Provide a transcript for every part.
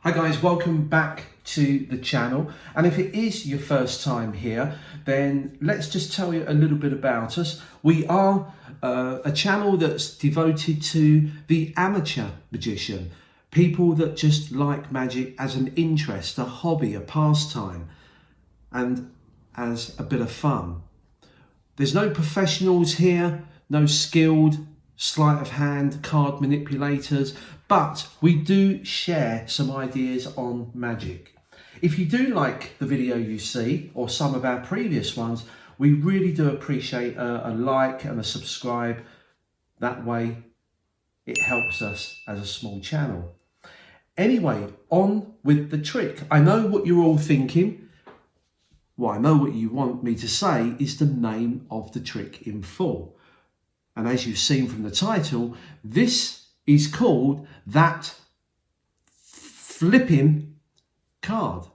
Hi guys, welcome back to the channel, and if it is your first time here, then let's just tell you a little bit about us. We are a channel that's devoted to the amateur magician, people that just like magic as an interest, a hobby, a pastime, and as a bit of fun. There's no professionals here, no skilled sleight of hand card manipulators, but we do share some ideas on magic. If you do like the video you see, or some of our previous ones, we really do appreciate a like and a subscribe. That way it helps us as a small channel. Anyway, on with the trick. I know what you're all thinking. Well, I know what you want me to say is the name of the trick in full. And as you've seen from the title, this is called That Flipping Card.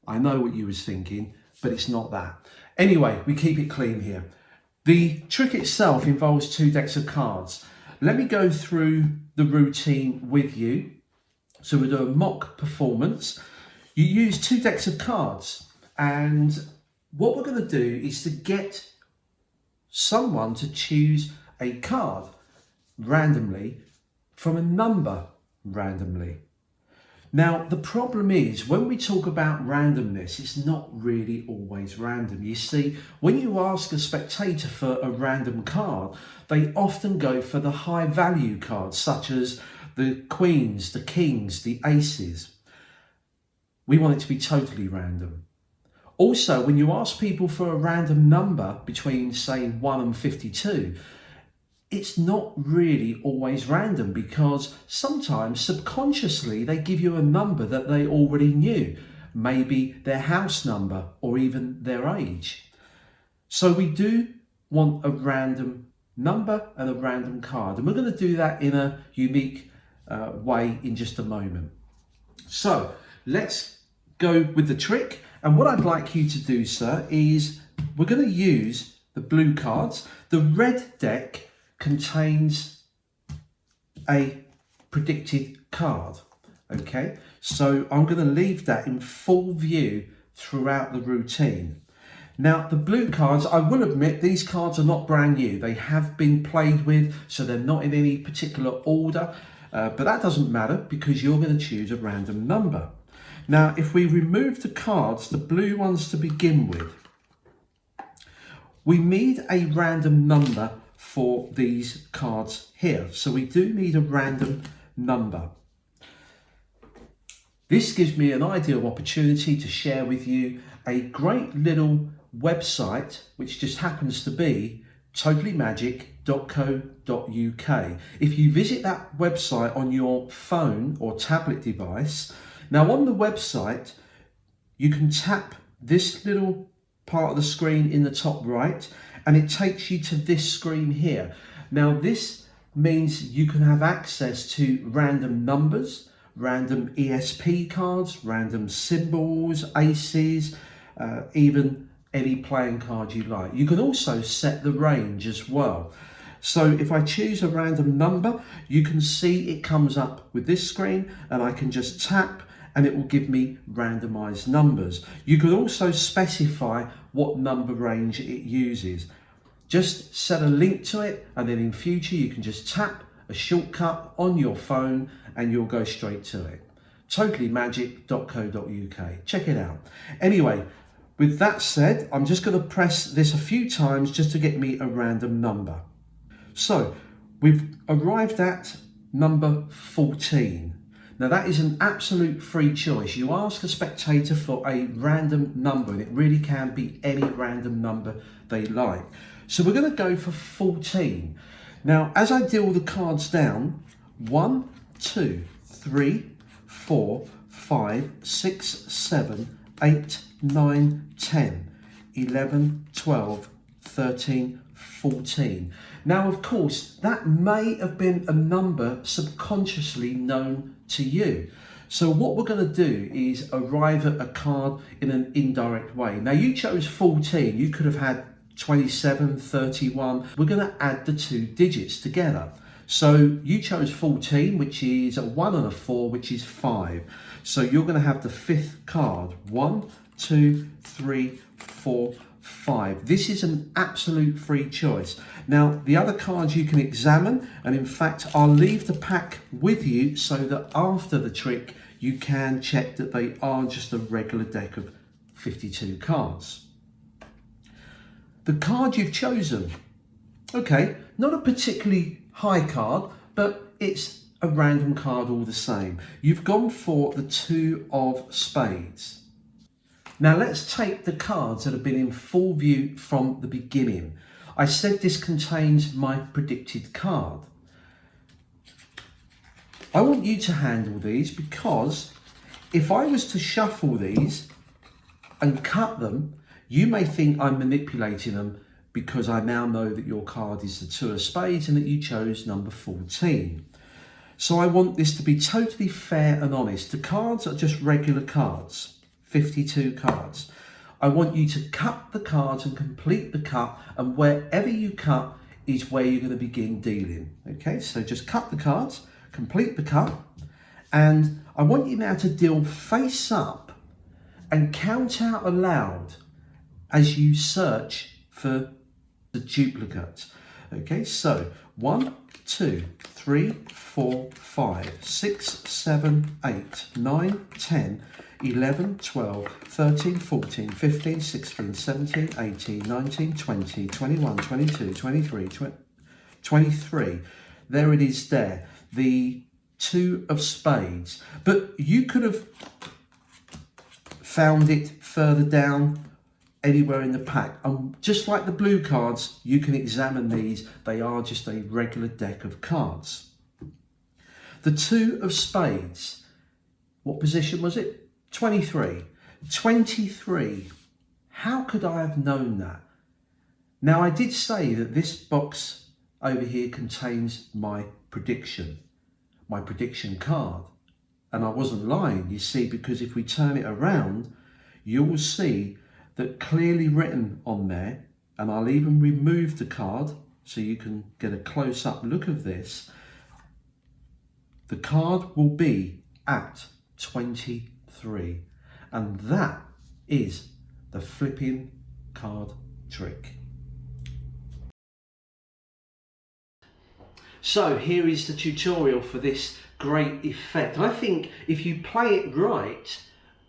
I know what you was thinking, but it's not that. Anyway, we keep it clean here. The trick itself involves 2 decks of cards. Let me go through the routine with you. So we'll do a mock performance. You use 2 decks of cards, and what we're going to do is to get someone to choose a card randomly from a number randomly. Now, the problem is when we talk about randomness, it's not really always random. You see, when you ask a spectator for a random card, they often go for the high value cards, such as the queens, the kings, the aces. We want it to be totally random. Also, when you ask people for a random number between, say, 1 and 52, it's not really always random, because sometimes subconsciously they give you a number that they already knew, maybe their house number or even their age. So we do want a random number and a random card, and we're going to do that in a unique way in just a moment. So let's go with the trick. And what I'd like you to do, sir, is we're going to use the blue cards. The red deck contains a predicted card. Okay, so I'm going to leave that in full view throughout the routine. Now, the blue cards, I will admit, these cards are not brand new. They have been played with, so they're not in any particular order, but that doesn't matter because you're going to choose a random number. Now, if we remove the cards, the blue ones to begin with, we need a random number for these cards here. So we do need a random number. This gives me an ideal opportunity to share with you a great little website, which just happens to be totallymagic.co.uk. If you visit that website on your phone or tablet device, now on the website, you can tap this little part of the screen in the top right, and it takes you to this screen here. Now this means you can have access to random numbers, random ESP cards, random symbols, aces, even any playing card you like. You can also set the range as well. So if I choose a random number, you can see it comes up with this screen, and I can just tap and it will give me randomized numbers. You could also specify what number range it uses. Just set a link to it, and then in future you can just tap a shortcut on your phone and you'll go straight to it. totallymagic.co.uk. Check it out. Anyway, with that said, I'm just going to press this a few times just to get me a random number. So we've arrived at number 14. Now that is an absolute free choice. You ask a spectator for a random number, and it really can be any random number they like. So we're going to go for 14. Now, as I deal the cards down, 1, 2, 3, 4, 5, 6, 7, 8, 9, 10, 11, 12, 13, 14. Now, of course, that may have been a number subconsciously known to you. So what we're going to do is arrive at a card in an indirect way. Now, you chose 14. You could have had 27, 31. We're going to add the 2 digits together. So you chose 14, which is a 1 and a 4, which is 5. So you're going to have the 5th card. 1, 2, 3, 4, 5. This is an absolute free choice. Now, the other cards you can examine, and in fact, I'll leave the pack with you so that after the trick, you can check that they are just a regular deck of 52 cards. The card you've chosen, okay, not a particularly high card, but it's a random card all the same. You've gone for the 2 of spades. Now let's take the cards that have been in full view from the beginning. I said this contains my predicted card. I want you to handle these because if I was to shuffle these and cut them, you may think I'm manipulating them because I now know that your card is the 2 of spades and that you chose number 14. So I want this to be totally fair and honest. The cards are just regular cards, 52 cards. I want you to cut the cards and complete the cut, and wherever you cut is where you're going to begin dealing. Okay, so just cut the cards, complete the cut, and I want you now to deal face up and count out aloud as you search for the duplicate. Okay, so 1, 2, 3, 4, 5, 6, 7, 8, 9, 10, 11, 12, 13, 14, 15, 16, 17, 18, 19, 20, 21, 22, 23, 23. There it is there, the 2 of spades. But you could have found it further down anywhere in the pack. And just like the blue cards, you can examine these. They are just a regular deck of cards. The 2 of spades, what position was it? 23. 23. How could I have known that? Now, I did say that this box over here contains my prediction card. And I wasn't lying, you see, because if we turn it around, you will see that clearly written on there, and I'll even remove the card so you can get a close-up look of this. The card will be at 23, and that is the flipping card trick. So here is the tutorial for this great effect. I think if you play it right,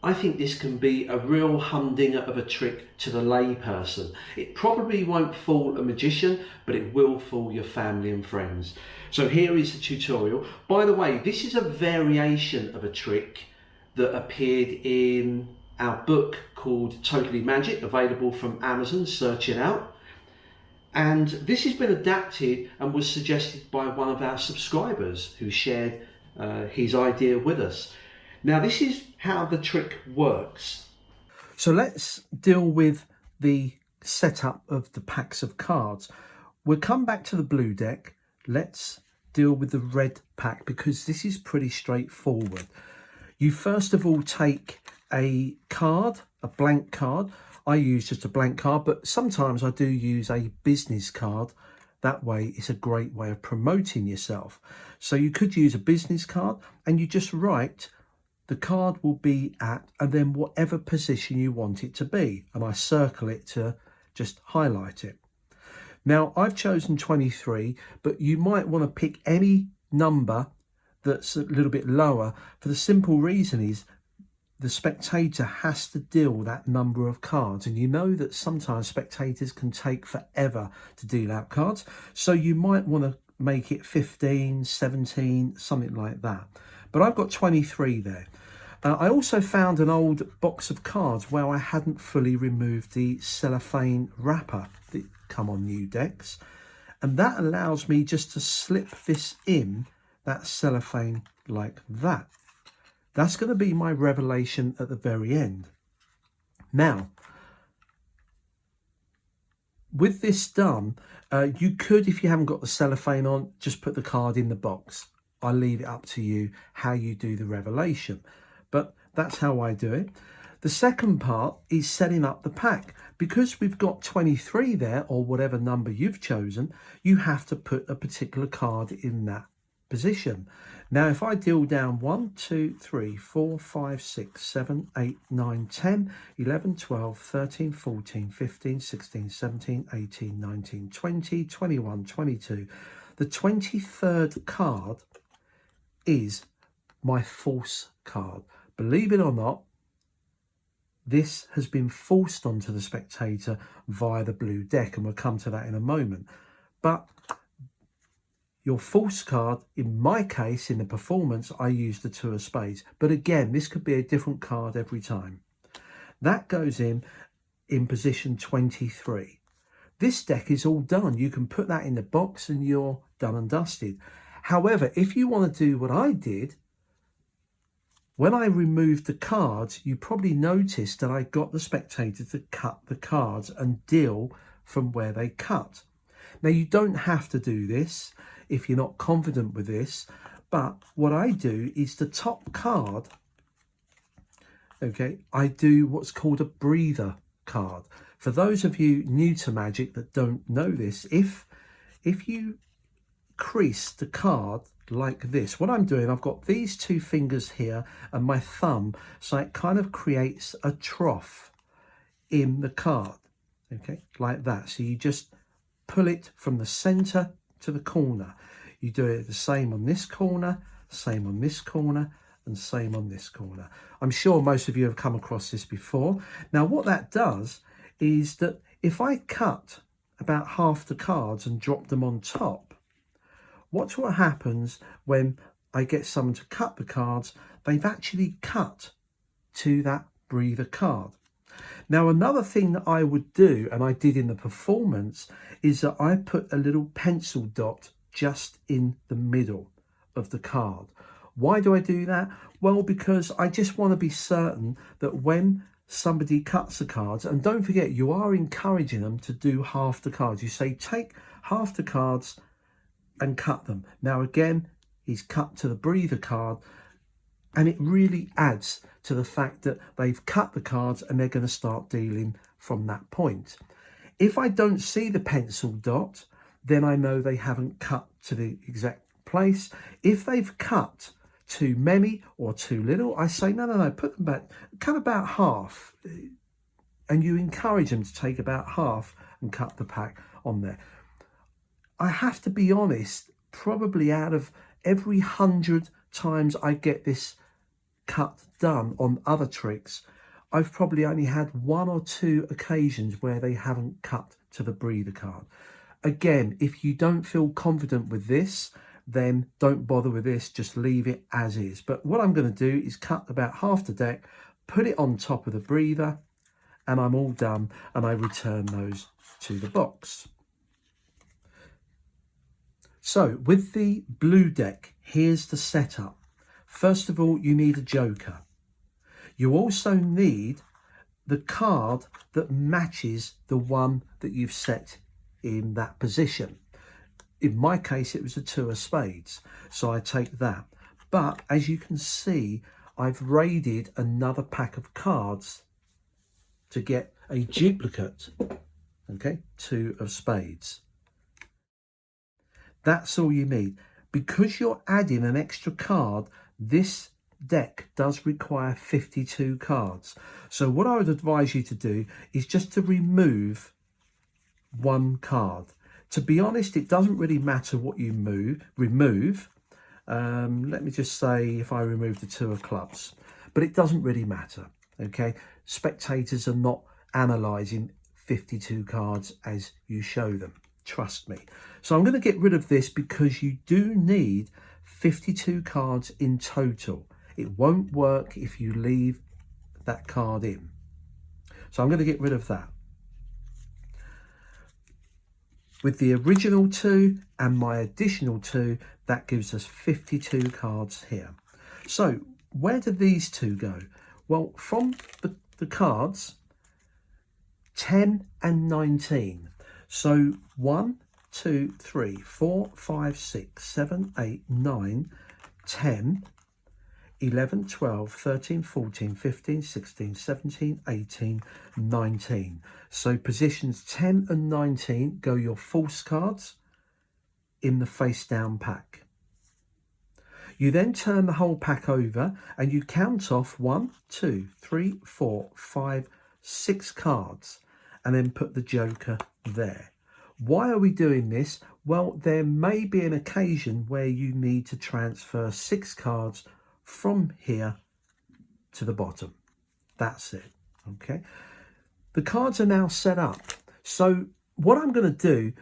I think this can be a real humdinger of a trick to the layperson. It probably won't fool a magician, but it will fool your family and friends. So here is the tutorial. By the way, this is a variation of a trick that appeared in our book called Totally Magic, available from Amazon, search it out. And this has been adapted and was suggested by one of our subscribers who shared his idea with us. Now, this is how the trick works. So let's deal with the setup of the packs of cards. We'll come back to the blue deck. Let's deal with the red pack because this is pretty straightforward. You first of all take a card, a blank card. I use just a blank card, but sometimes I do use a business card. That way, it's a great way of promoting yourself. So you could use a business card and you just write the card will be at, and then whatever position you want it to be. And I circle it to just highlight it. Now, I've chosen 23, but you might want to pick any number that's a little bit lower for the simple reason is the spectator has to deal that number of cards. And you know that sometimes spectators can take forever to deal out cards. So you might want to make it 15, 17, something like that. But I've got 23 there. I also found an old box of cards where I hadn't fully removed the cellophane wrapper that come on new decks. And that allows me just to slip this in, that cellophane, like that. That's going to be my revelation at the very end. Now, with this done, you could, if you haven't got the cellophane on, just put the card in the box. I leave it up to you how you do the revelation. But that's how I do it. The second part is setting up the pack. Because we've got 23 there, or whatever number you've chosen, you have to put a particular card in that position. Now, if I deal down 1, 2, 3, 4, 5, 6, 7, 8, 9, 10, 11, 12, 13, 14, 15, 16, 17, 18, 19, 20, 21, 22. The 23rd card is my false card. Believe it or not, this has been forced onto the spectator via the blue deck, and we'll come to that in a moment. But your false card, in my case, in the performance, I used the 2 of spades. But again, this could be a different card every time. That goes in position 23. This deck is all done. You can put that in the box and you're done and dusted. However, if you want to do what I did, when I removed the cards, you probably noticed that I got the spectator to cut the cards and deal from where they cut. Now, you don't have to do this if you're not confident with this, but what I do is the top card, okay, I do what's called a breather card. For those of you new to Magic that don't know this, if you crease the card like this, what I'm doing, I've got these 2 fingers here and my thumb, so it kind of creates a trough in the card, okay, like that. So you just pull it from the center to the corner. You do it the same on this corner, same on this corner, and same on this corner. I'm sure most of you have come across this before. Now, what that does is that if I cut about half the cards and drop them on top, watch what happens when I get someone to cut the cards. They've actually cut to that breather card. Now, another thing that I would do, and I did in the performance, is that I put a little pencil dot just in the middle of the card. Why do I do that? Well, because I just want to be certain that when somebody cuts the cards, and don't forget, you are encouraging them to do half the cards. You say, take half the cards and cut them. Now, again, he's cut to the breather card, and it really adds to the fact that they've cut the cards and they're going to start dealing from that point. If I don't see the pencil dot, then I know they haven't cut to the exact place. If they've cut too many or too little, I say, no, put them back, cut about half. And you encourage them to take about half and cut the pack on there. I have to be honest, probably out of every 100 times I get this cut done on other tricks, I've probably only had 1 or 2 occasions where they haven't cut to the breather card. Again, if you don't feel confident with this, then don't bother with this, just leave it as is. But what I'm going to do is cut about half the deck, put it on top of the breather, and I'm all done, and I return those to the box. So with the blue deck, here's the setup. First of all, you need a joker. You also need the card that matches the one that you've set in that position. In my case, it was a 2 of spades, so I take that. But as you can see, I've raided another pack of cards to get a duplicate, okay, 2 of spades. That's all you need. Because you're adding an extra card, this deck does require 52 cards. So what I would advise you to do is just to remove 1 card. To be honest, it doesn't really matter what you remove. Let me just say if I remove the 2 of clubs, but it doesn't really matter, okay? Spectators are not analysing 52 cards as you show them, trust me. So I'm going to get rid of this because you do need 52 cards in total. It won't work if you leave that card in. So I'm going to get rid of that. With the original 2 and my additional 2, that gives us 52 cards here. So where do these 2 go? Well, from the cards 10 and 19. So 1, 2, 3, 4, 5, 6, 7, 8, 9, 10. 11, 12, 13, 14, 15, 16, 17, 18, 19. So positions 10 and 19 go your false cards in the face down pack. You then turn the whole pack over and you count off 1, 2, 3, 4, 5, 6 cards and then put the joker there. Why are we doing this? Well, there may be an occasion where you need to transfer 6 cards from here to the bottom. That's it. Okay. The cards are now set up. So what I'm going to do,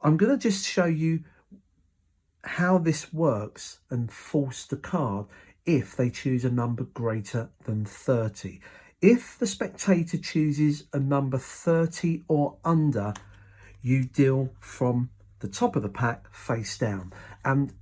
I'm going to just show you how this works and force the card if they choose a number greater than 30. If the spectator chooses a number 30 or under, you deal from the top of the pack face down. And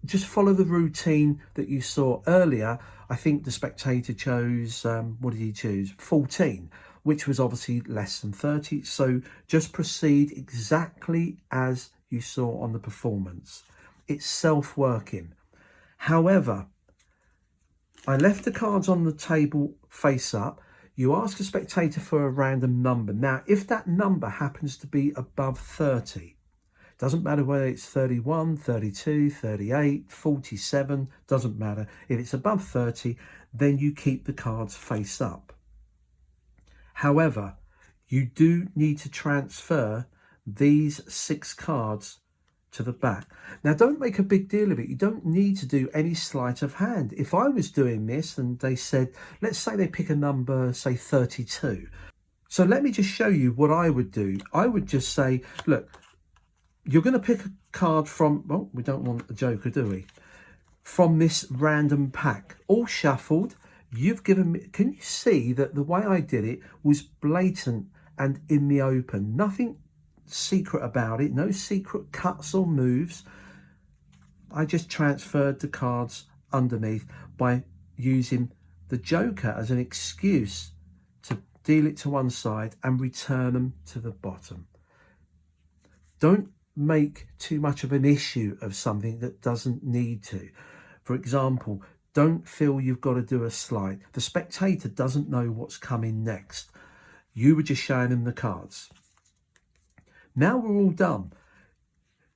just follow the routine that you saw earlier. I think the spectator chose, what did he choose? 14, which was obviously less than 30. So just proceed exactly as you saw on the performance. It's self-working. However, I left the cards on the table face up. You ask a spectator for a random number. Now, if that number happens to be above 30, doesn't matter whether it's 31, 32, 38, 47, doesn't matter. If it's above 30, then you keep the cards face up. However, you do need to transfer these 6 cards to the back. Now, don't make a big deal of it. You don't need to do any sleight of hand. If I was doing this and they said, let's say they pick a number, say 32. So let me just show you what I would do. I would just say, look, you're going to pick a card from, well, we don't want a joker, do we? From this random pack, all shuffled. You've given me, can you see that the way I did it was blatant and in the open? Nothing secret about it, no secret cuts or moves. I just transferred the cards underneath by using the joker as an excuse to deal it to one side and return them to the bottom. Don't make too much of an issue of something that doesn't need to. For example, don't feel you've got to do a slide. The spectator doesn't know what's coming next. You were just showing them the cards. Now we're all done.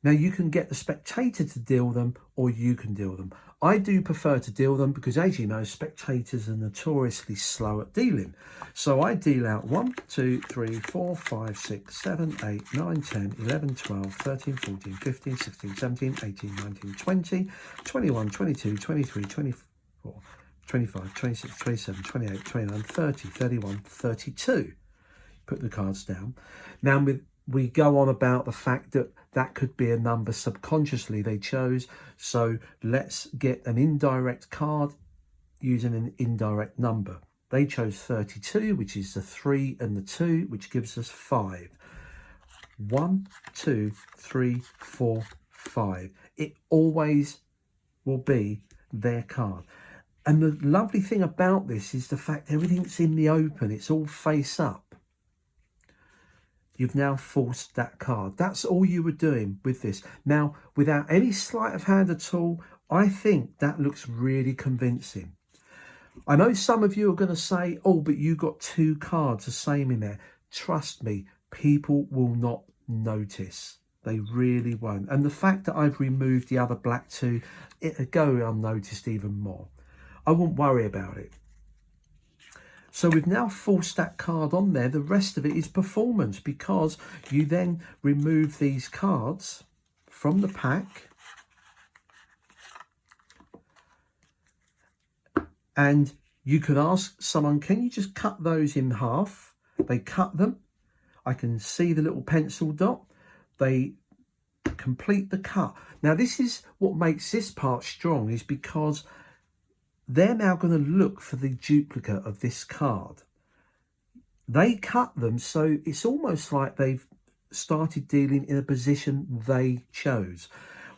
Now you can get the spectator to deal them or you can deal them. I do prefer to deal them because, as you know, spectators are notoriously slow at dealing. So I deal out 1, 2, 3, 4, 5, 6, 7, 8, 9, 10, 11, 12, 13, 14, 15, 16, 17, 18, 19, 20, 21, 22, 23, 24, 25, 26, 27, 28, 29, 30, 31, 32. Put the cards down. Now we go on about the fact that that could be a number subconsciously they chose. So let's get an indirect card using an indirect number. They chose 32, which is the 3 and the 2, which gives us 5. 1, 2, 3, 4, 5. It always will be their card. And the lovely thing about this is the fact everything's in the open. It's all face up. You've now forced that card. That's all you were doing with this. Now, without any sleight of hand at all, I think that looks really convincing. I know some of you are going to say, oh, but you got 2 cards the same in there. Trust me, people will not notice. They really won't. And the fact that I've removed the other black 2, it'll go unnoticed even more. I won't worry about it. So we've now forced that card on there. The rest of it is performance because you then remove these cards from the pack and you could ask someone, can you just cut those in half? They cut them. I can see the little pencil dot. They complete the cut. Now this is what makes this part strong, is because they're now going to look for the duplicate of this card. They cut them, so it's almost like they've started dealing in a position they chose.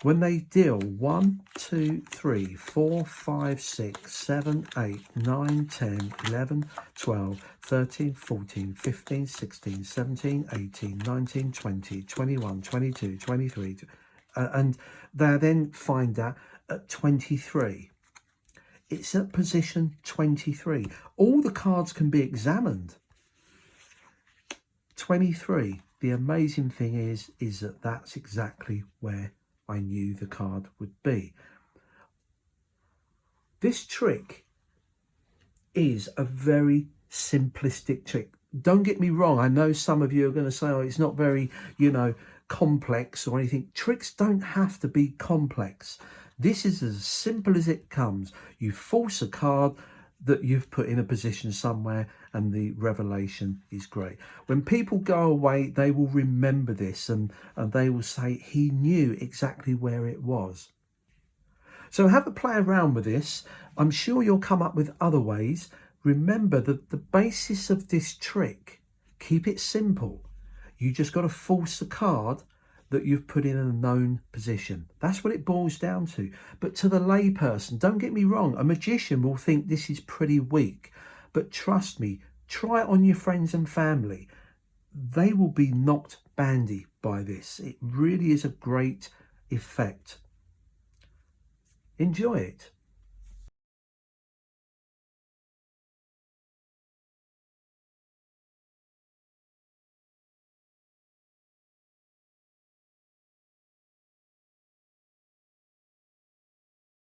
When they deal 1, 2, 3, 4, 5, 6, 7, 8, 9, 10, 11, 12, 13, 14, 15, 16, 17, 18, 19, 20, 21, 22, 23, and they then find that at 23. it's at position 23. All the cards can be examined. 23. The amazing thing is that that's exactly where I knew the card would be. This trick is a very simplistic trick. Don't get me wrong. I know some of you are going to say, oh, it's not very, complex or anything. Tricks don't have to be complex. This is as simple as it comes. You force a card that you've put in a position somewhere and the revelation is great. When people go away, they will remember this and they will say he knew exactly where it was. So have a play around with this. I'm sure you'll come up with other ways. Remember that the basis of this trick, keep it simple. You just got to force the card that you've put in a known position. That's what it boils down to. But to the lay person, don't get me wrong, a magician will think this is pretty weak. But trust me, try it on your friends and family. They will be knocked bandy by this. It really is a great effect. Enjoy it.